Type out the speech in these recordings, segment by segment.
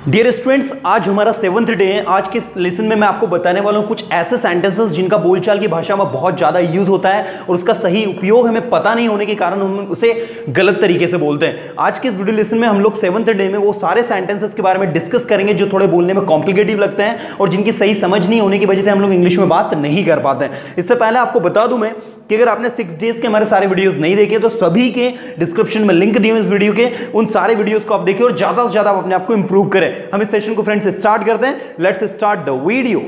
Dear students, आज हमारा 7th day है। आज के लेसन में मैं आपको बताने वाला हूँ कुछ ऐसे सेंटेंसेस जिनका बोलचाल की भाषा में बहुत ज़्यादा यूज होता है और उसका सही उपयोग हमें पता नहीं होने के कारण हम उसे गलत तरीके से बोलते हैं। आज के इस वीडियो लेसन में हम लोग 7th डे में वो सारे सेंटेंसेस के बारे में डिस्कस करेंगे जो थोड़े बोलने में कॉम्प्लिकेटिव लगते हैं और जिनकी सही समझ नहीं होने की वजह से हम लोग इंग्लिश में बात नहीं कर पाते हैं। इससे पहले आपको बता दूं मैं कि अगर आपने 6 डेज के हमारे सारे वीडियोस नहीं देखे तो सभी के डिस्क्रिप्शन में लिंक दिए इस वीडियो के, उन सारे वीडियोस को आप देखिए और ज्यादा से ज्यादा आप अपने आप को इंप्रूव करें। हम इस सेशन को फ्रेंड्स स्टार्ट करते हैं। Let's start the video.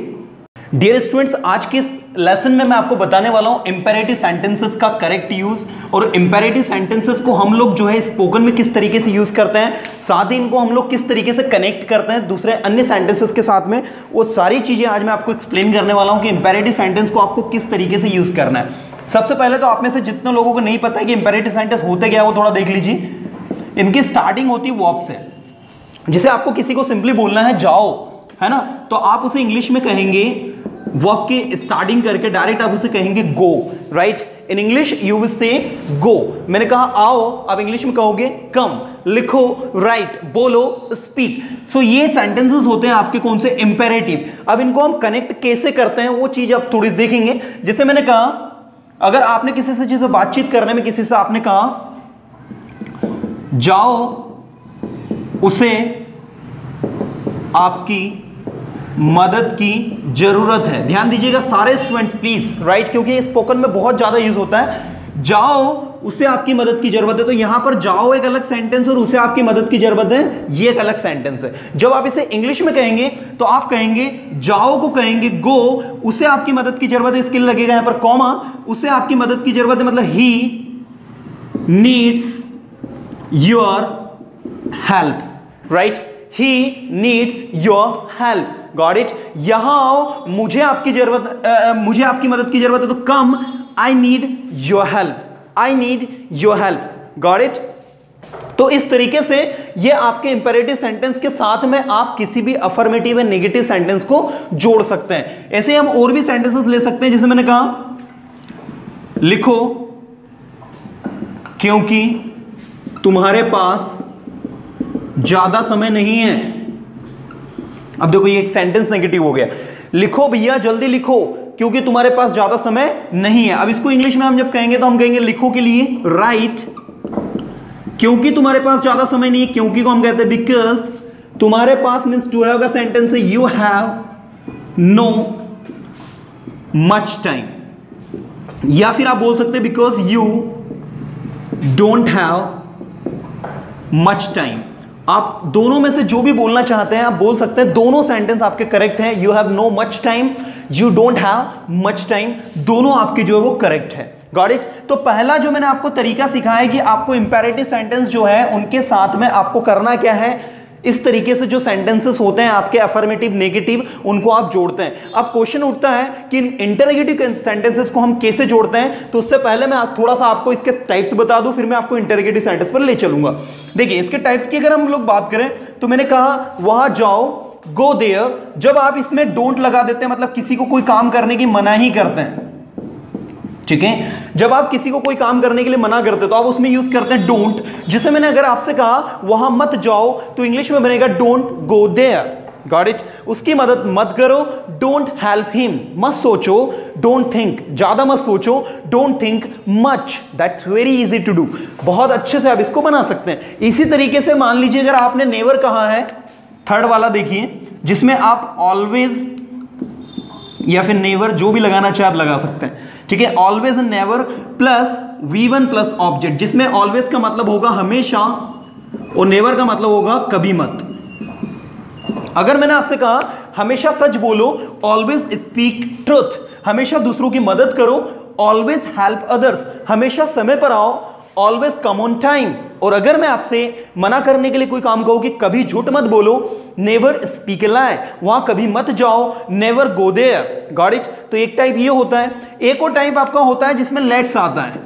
Dear students, आज के इस लेसन में मैं आपको बताने वाला हूं इंपेरेटिव सेंटेंसेस का करेक्ट यूज और इंपेरेटिव सेंटेंसेस को हम लोग जो है स्पोकन में किस तरीके से यूज करते हैं, साथ ही इनको हम लोग किस तरीके से कनेक्ट करते हैं दूसरे अन्य सेंटेंसेस के साथ में। वो सारी चीजें आज मैं आपको एक्सप्लेन करने वाला हूं कि इंपेरेटिव सेंटेंस को आपको किस तरीके से यूज करना है। सबसे पहले तो आप में से जितने लोगों को नहीं पता है कि इंपेरेटिव सेंटेंस होते क्या है वो थोड़ा देख लीजिए। इनकी स्टार्टिंग होती है वर्ब से। जिसे आपको किसी को सिंपली बोलना है जाओ, है ना, तो आप उसे इंग्लिश में कहेंगे वर्ब के स्टार्टिंग करके डायरेक्ट आप उसे कहेंगे go, right. In English you will say go. मैंने कहा आओ, आप इंग्लिश में कहोगे कम। लिखो, राइट, बोलो, स्पीक। सो ये सेंटेंसेस होते हैं आपके कौन से, इंपेरेटिव। अब इनको हम कनेक्ट कैसे करते हैं वो चीज आप थोड़ी देखेंगे। जैसे मैंने कहा अगर आपने किसी से जिसे बातचीत करने में किसी से आपने कहा जाओ, उसे आपकी मदद की जरूरत है। ध्यान दीजिएगा सारे स्टूडेंट्स प्लीज, राइट, क्योंकि स्पोकन में बहुत ज्यादा यूज होता है। जाओ, उसे आपकी मदद की जरूरत है, तो यहां पर जाओ एक अलग सेंटेंस और उसे आपकी मदद की जरूरत है ये एक अलग सेंटेंस है। जब आप इसे इंग्लिश में कहेंगे तो आप कहेंगे जाओ को कहेंगे गो, उसे आपकी मदद की जरूरत है, इसके लिए लगेगा यहां पर कॉमा, उसे आपकी मदद की जरूरत है, मतलब he needs your help, right, he needs your help. Got it. यहां आओ, मुझे आपकी जरूरत, मुझे आपकी मदद की जरूरत है, तो come, I need your help, I need your help. Got it. तो इस तरीके से ये आपके इंपेरेटिव सेंटेंस के साथ में आप किसी भी अफर्मेटिव या नेगेटिव सेंटेंस को जोड़ सकते हैं। ऐसे हम और भी सेंटेंसेस ले सकते हैं। जैसे मैंने कहा लिखो क्योंकि तुम्हारे पास ज्यादा समय नहीं है। अब देखो ये एक सेंटेंस नेगेटिव हो गया। लिखो भैया जल्दी लिखो क्योंकि तुम्हारे पास ज्यादा समय नहीं है। अब इसको इंग्लिश में हम जब कहेंगे तो हम कहेंगे लिखो के लिए राइट, क्योंकि तुम्हारे पास ज्यादा समय नहीं है, क्योंकि को हम कहते हैं बिकॉज। तुम्हारे पास मींस टू हैव का सेंटेंस है you have no much time, या फिर आप बोल सकते हैं because you don't have much time. आप दोनों में से जो भी बोलना चाहते हैं आप बोल सकते हैं। दोनों सेंटेंस आपके करेक्ट हैं। You have no much time, you don't have much time, दोनों आपके जो है वो करेक्ट है। Got it. तो पहला जो मैंने आपको तरीका सिखाया है कि आपको इंपेरेटिव सेंटेंस जो है उनके साथ में आपको करना क्या है, इस तरीके से जो सेंटेंसेस होते हैं आपके अफर्मेटिव नेगेटिव उनको आप जोड़ते हैं। अब क्वेश्चन उठता है कि इंटरोगेटिव सेंटेंसेस को हम कैसे जोड़ते हैं। तो उससे पहले मैं थोड़ा सा आपको इसके टाइप्स बता दूं, फिर मैं आपको इंटरोगेटिव सेंटेंस पर ले चलूंगा। देखिए इसके टाइप्स की अगर हम लोग बात करें तो मैंने कहा वहां जाओ, गो देयर। जब आप इसमें डोंट लगा देते हैं मतलब किसी को कोई काम करने की मनाही करते हैं, ठीक है, जब आप किसी को कोई काम करने के लिए मना करते हो तो आप उसमें यूज करते हैं डोंट। जिसे मैंने अगर आपसे कहा वहां मत जाओ तो इंग्लिश में बनेगा don't go there. Got it. उसकी मदद मत करो, डोंट हेल्प हिम। मत सोचो, डोंट थिंक, ज्यादा मत सोचो, don't think much. That's very easy to do. बहुत अच्छे से आप इसको बना सकते हैं। इसी तरीके से मान लीजिए अगर आपने नेवर कहा है, थर्ड वाला देखिए, जिसमें आप ऑलवेज या फिर नेवर जो भी लगाना चाहे आप लगा सकते हैं, ठीक है। Always and never plus V1 plus object, जिसमें ऑलवेज का मतलब होगा हमेशा और नेवर का मतलब होगा कभी मत। अगर मैंने आपसे कहा हमेशा सच बोलो, ऑलवेज स्पीक ट्रुथ, हमेशा दूसरों की मदद करो, ऑलवेज हेल्प अदर्स, हमेशा समय पर आओ, ऑलवेज कम ऑन टाइम। और अगर मैं आपसे मना करने के लिए कोई काम कहूं कि कभी झूठ मत बोलो, नेवर स्पीक लाई, वहां कभी मत जाओ, never go there. Got it. तो एक टाइप ये होता है। एक और टाइप आपका होता है जिसमें लेट्स आता है,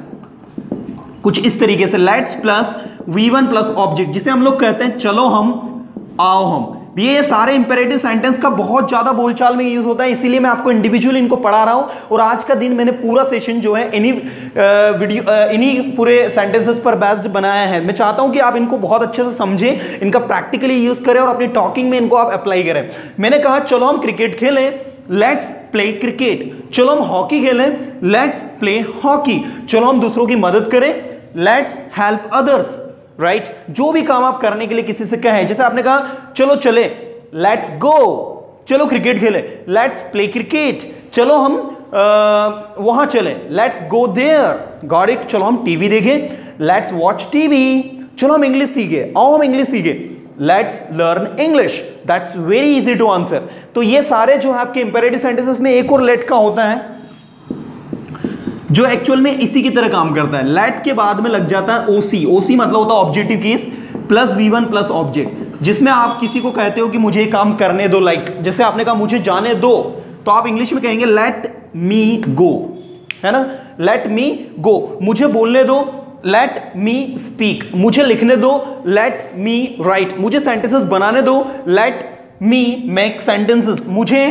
कुछ इस तरीके से let's plus V1 plus object, जिसे हम लोग कहते हैं चलो हम, आओ हम। ये सारे इंपेरेटिव सेंटेंस का बहुत ज्यादा बोलचाल में यूज होता है, इसीलिए मैं आपको इंडिविजुअली इनको पढ़ा रहा हूं। और आज का दिन मैंने पूरा सेशन जो है इन्हीं पूरे सेंटेंसेस पर बेस्ड बनाया है। मैं चाहता हूं कि आप इनको बहुत अच्छे से समझें, इनका प्रैक्टिकली यूज करें और अपनी टॉकिंग में इनको आप अप्लाई करें। मैंने कहा चलो हम क्रिकेट खेलें, लेट्स प्ले क्रिकेट। चलो हम हॉकी खेलें, लेट्स प्ले हॉकी। चलो हम दूसरों की मदद करें, लेट्स हेल्प अदर्स। राइट, जो भी काम आप करने के लिए किसी से कहें, जैसे आपने कहा चलो चले, लेट्स गो। चलो क्रिकेट खेले, लेट्स प्ले क्रिकेट। चलो हम वहां चले, let's go there. Got it. चलो हम टीवी देखें, लेट्स वॉच टीवी। चलो हम इंग्लिश सीखे, आओ हम इंग्लिश सीखे, let's learn English. That's very easy to answer. तो ये सारे जो है आपके इंपेरेटिव सेंटेंसेस में एक और लेट का होता है जो एक्चुअल में इसी की तरह काम करता है। लेट के बाद में लग जाता है ओसी। ओसी मतलब होता है objective case plus V1 plus object, जिसमें आप किसी को कहते हो कि मुझे काम करने दो। लाइक जैसे आपने कहा मुझे जाने दो, तो आप इंग्लिश में कहेंगे लेट मी गो, है ना। लेट मी गो, मुझे बोलने दो, लेट मी स्पीक। मुझे लिखने दो, लेट मी राइट। मुझे सेंटेंसेस बनाने दो, लेट मी मेक सेंटेंसेस। मुझे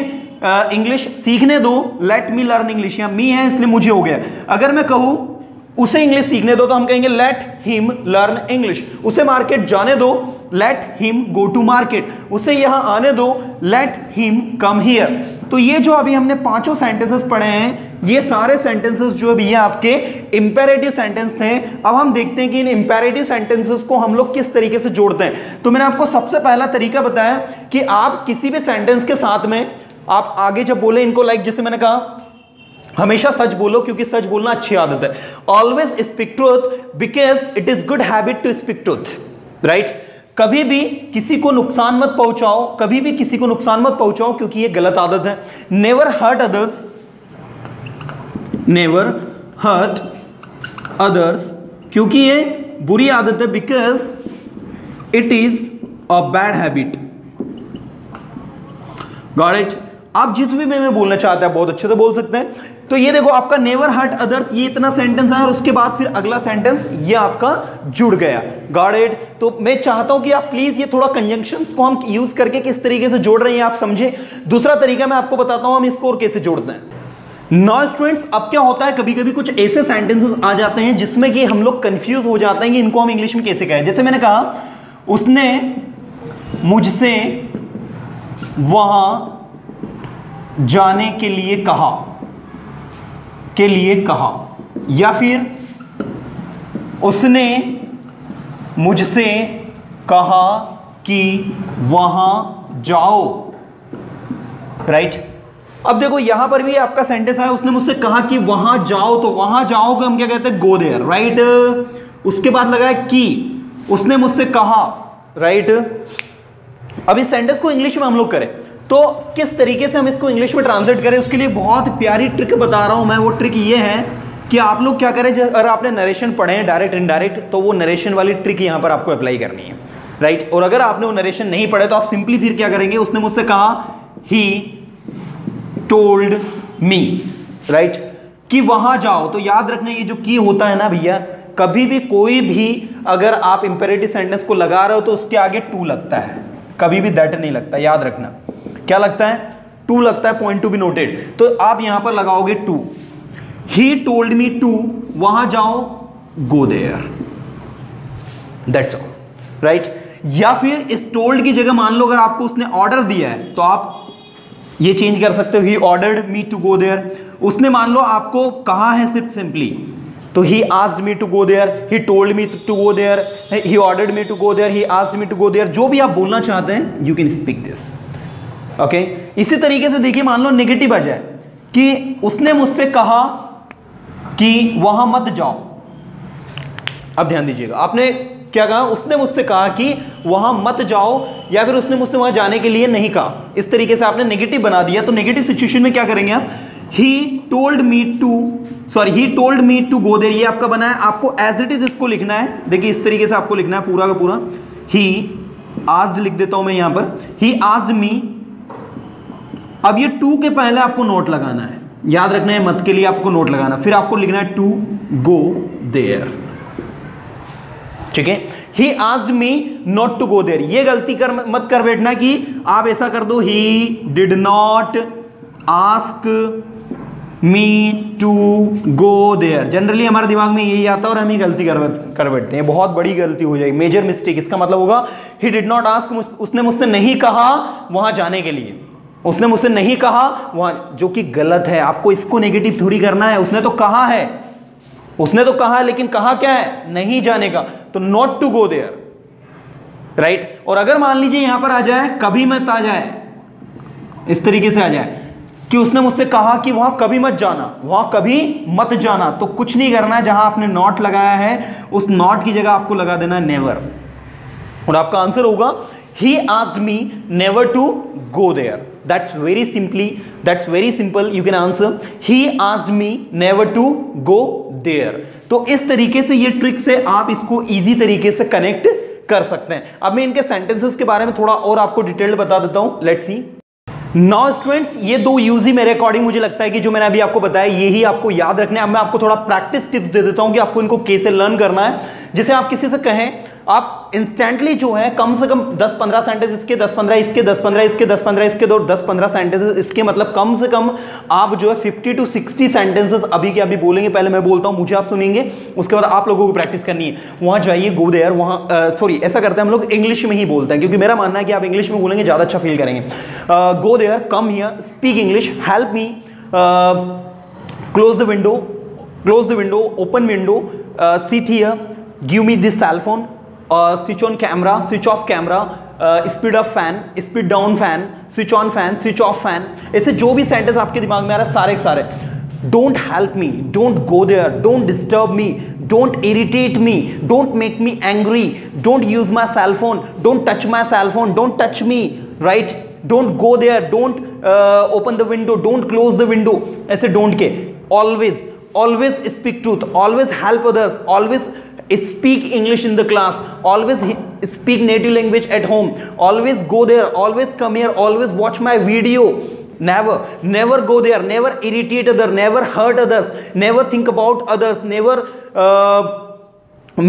इंग्लिश सीखने दो, लेट मी लर्न इंग्लिश। या मी है इसलिए मुझे हो गया। अगर मैं कहूं उसे इंग्लिश सीखने दो, तो हम कहेंगे लेट हिम लर्न इंग्लिश। उसे मार्केट जाने दो, let him go to market. उसे यहां आने दो, लेट हिम कम हियर। तो ये जो अभी हमने पांचों सेंटेंसेस पढ़े हैं, ये सारे सेंटेंसेस जो अभी ये आपके इंपेरेटिव सेंटेंस थे। अब हम देखते हैं कि इन इंपेरेटिव सेंटेंसेस को हम लोग किस तरीके से जोड़ते हैं। तो मैंने आपको सबसे पहला तरीका बताया कि आप किसी भी सेंटेंस के साथ में आप आगे जब बोले इनको, लाइक जैसे मैंने कहा हमेशा सच बोलो, क्योंकि सच बोलना अच्छी आदत है। Always speak truth because it is good habit to speak truth. Right, कभी भी किसी को नुकसान मत पहुंचाओ, कभी भी किसी को नुकसान मत पहुंचाओ, क्योंकि ये गलत आदत है। Never hurt others, never hurt others, क्योंकि ये बुरी आदत है। Because it is a bad habit. Got it. आप जिस भी में बोलना चाहते हैं बहुत अच्छे से बोल सकते हैं। तो ये देखो आपका नेवर हर्ट अदर्स, ये इतना सेंटेंस है और उसके बाद फिर अगला सेंटेंस ये आपका जुड़ गया। Got it. तो मैं चाहता हूं कि आप प्लीज ये थोड़ा कंजंक्शंस को हम यूज करके किस तरीके से जोड़ रहे हैं आप समझे। दूसरा तरीका मैं आपको बताता हूं हम इसको और कैसे जोड़ते हैं। नाउ स्टूडेंट्स, अब क्या होता है, कभी कभी कुछ ऐसे सेंटेंसेस आ जाते हैं जिसमें कि हम लोग कंफ्यूज हो जाते हैं कि इनको हम इंग्लिश में कैसे कहें। जैसे मैंने कहा उसने मुझसे वहां जाने के लिए कहा, या फिर उसने मुझसे कहा कि वहां जाओ। राइट, अब देखो यहां पर भी आपका सेंटेंस है, उसने मुझसे कहा कि वहां जाओ, तो वहां जाओ को हम क्या कहते हैं, गो देयर। राइट, उसके बाद लगा है कि उसने मुझसे कहा। राइट, अब इस सेंटेंस को इंग्लिश में हम लोग करें तो किस तरीके से हम इसको इंग्लिश में ट्रांसलेट करें, उसके लिए बहुत प्यारी ट्रिक बता रहा हूं मैं। वो ट्रिक ये है कि आप लोग क्या करें, अगर आपने नरेशन पढ़े हैं डायरेक्ट इनडायरेक्ट, तो वो नरेशन वाली ट्रिक यहां पर आपको अप्लाई करनी है। राइट, और अगर आपने वो नरेशन नहीं पढ़े तो आप सिंपली फिर क्या करेंगे, उसने मुझसे कहा, ही टोल्ड मी। राइट, कि वहां जाओ। तो याद रखना ये जो की होता है ना भैया, कभी भी कोई भी अगर आप इंपेरेटिव सेंटेंस को लगा रहे हो तो उसके आगे टू लगता है, कभी भी दैट नहीं लगता। याद रखना क्या लगता है, टू लगता है। Point to be noted. तो आप यहां पर लगाओगे to. He told me to, वहां जाओ, go there. That's all. Right, या फिर इस टोल्ड की जगह मान लो अगर आपको उसने ऑर्डर दिया है तो आप ये चेंज कर सकते हो, he ordered me to go there. उसने मान लो आपको कहा है सिर्फ सिंपली, तो he asked me to go there, he told me to go there, he ordered me to go there, he asked me to go there। जो भी आप बोलना चाहते हैं you can speak this। Okay, इसी तरीके से देखिए, मान लो नेगेटिव आ जाए कि उसने मुझसे कहा कि वहां मत जाओ। अब ध्यान दीजिएगा, आपने क्या कहा, उसने मुझसे कहा कि वहां मत जाओ, या फिर उसने मुझसे वहां जाने के लिए नहीं कहा। इस तरीके से आपने नेगेटिव बना दिया। तो नेगेटिव सिचुएशन में क्या करेंगे आप, he told me to go there, ये आपका बना है। आपको एज इट इज इसको लिखना है। देखिए इस तरीके से आपको लिखना है पूरा का पूरा। he asked लिख देता हूं मैं यहां पर, he asked me। अब ये टू के पहले आपको नोट लगाना है, याद रखना है, मत के लिए आपको नोट लगाना, फिर आपको लिखना है टू गो देयर। ठीक है, he asked me not to go there. ये गलती मत कर बैठना कि आप ऐसा कर दो, he did not ask me to go there. Generally हमारे दिमाग में यही आता है और हम ही गलती कर बैठते हैं। बहुत बड़ी गलती हो जाएगी, मेजर मिस्टेक। इसका मतलब होगा ही डिड नॉट आस्क, उसने मुझसे नहीं कहा वहां जाने के लिए, उसने मुझसे नहीं कहा वहां, जो कि गलत है। आपको इसको नेगेटिव थोड़ी करना है। उसने तो कहा है, उसने तो कहा, लेकिन कहा क्या है, नहीं जाने का, तो not to go there, right. और अगर मान लीजिए यहां पर आ जाए कभी मत आ जाए, इस तरीके से आ जाए कि उसने मुझसे कहा कि वहां कभी मत जाना, वहां कभी मत जाना, तो कुछ नहीं करना है। जहां आपने नॉट लगाया है उस नॉट की जगह आपको लगा देना है नेवर, और आपका आंसर होगा he asked me never to go there. That's very simple, you can answer he asked me never to go there. तो इस तरीके से ये ट्रिक से आप इसको इजी तरीके से कनेक्ट कर सकते हैं। अब मैं इनके सेंटेंसेस के बारे में थोड़ा और आपको डिटेल्ड बता देता हूं। Let's see. नाउ स्टूडेंट्स, ये दो यूज ही मेरे अकॉर्डिंग मुझे लगता है कि जो मैंने अभी आपको बताया यही आपको याद रखना है। अब मैं आपको थोड़ा प्रैक्टिस टिप्स दे देता हूं कि आपको इनको कैसे लर्न करना है। जैसे आप किसी से कहें, आप इंस्टेंटली जो है कम से कम 10-15 सेंटेंस इसके, 10-15 इसके, 10-15 इसके, 10-15 इसके, 10-15 सेंटेंसेस इसके, मतलब कम से कम आप जो है 50 to 60 सेंटेंसेस अभी के अभी बोलेंगे। पहले मैं बोलता हूं, मुझे आप सुनेंगे, उसके बाद आप लोगों को प्रैक्टिस करनी है। वहां जाइए, गो देयर, वहां सॉरी ऐसा करते हैं हम लोग, इंग्लिश में ही बोलते हैं, क्योंकि मेरा मानना है कि आप इंग्लिश में बोलेंगे ज्यादा अच्छा फील करेंगे। Go there, come here, speak English, help me, close the window, open window, sit here, give me this cell phone, switch on camera, switch off camera, speed up fan, speed down fan, switch on fan, switch off fan. ऐसे जो भी sentence आपके दिमाग में आ रहा है सारे के सारे। Don't help me, don't go there, don't disturb me, don't irritate me, don't make me angry, don't use my cell phone, don't touch my cell phone, don't touch me, right, don't go there, don't open the window, don't close the window. ऐसे don't के, always speak truth, always help others, always speak English in the class, always speak native language at home, always go there, always come here, always watch my video. Never go there, never irritate others, never hurt others, never think about others, never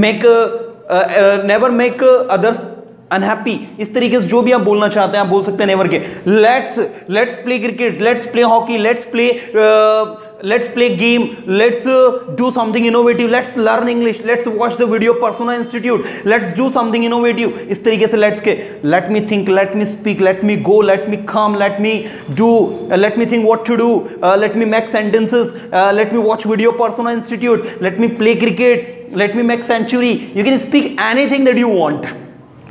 make others unhappy. इस तरीके से जो भी आप बोलना चाहते हैं आप बोल सकते हैं नेवर के। Let's play cricket, let's play hockey, let's play game, let's do something innovative, let's learn English, let's watch the video Persona Institute, let's do something innovative। इस तरीके से लेट्स के, let me think, let me speak, let me go, let me come, let me do, let me think what to do, let me make sentences, let me watch video Persona Institute, let me play cricket, let me make century। You can speak anything that you want,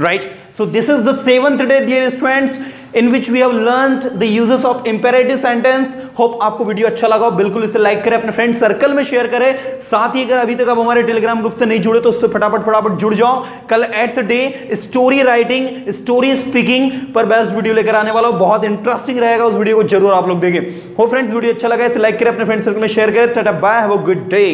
right? So this is the 7th day, dear students, in which we have learned the uses of imperative sentence. Hope आपको video अच्छा लगा, बिल्कुल इसे like करें, अपने friend circle में share करें। साथ ही अगर अभी तक आप हमारे टेलीग्राम ग्रुप से नहीं जुड़े तो उससे फटाफट जुड़ जाओ। कल at the day story writing, story speaking पर बेस्ट वीडियो लेकर आने वाला हूं, बहुत इंटरेस्टिंग रहेगा, उस वीडियो को जरूर आप लोग देखें। हो फ्रेंड्स, वीडियो अच्छा लगा इसे लाइक करें, अपने फ्रेंड सर्कल में शेयर करें। Tata bye, have a good day.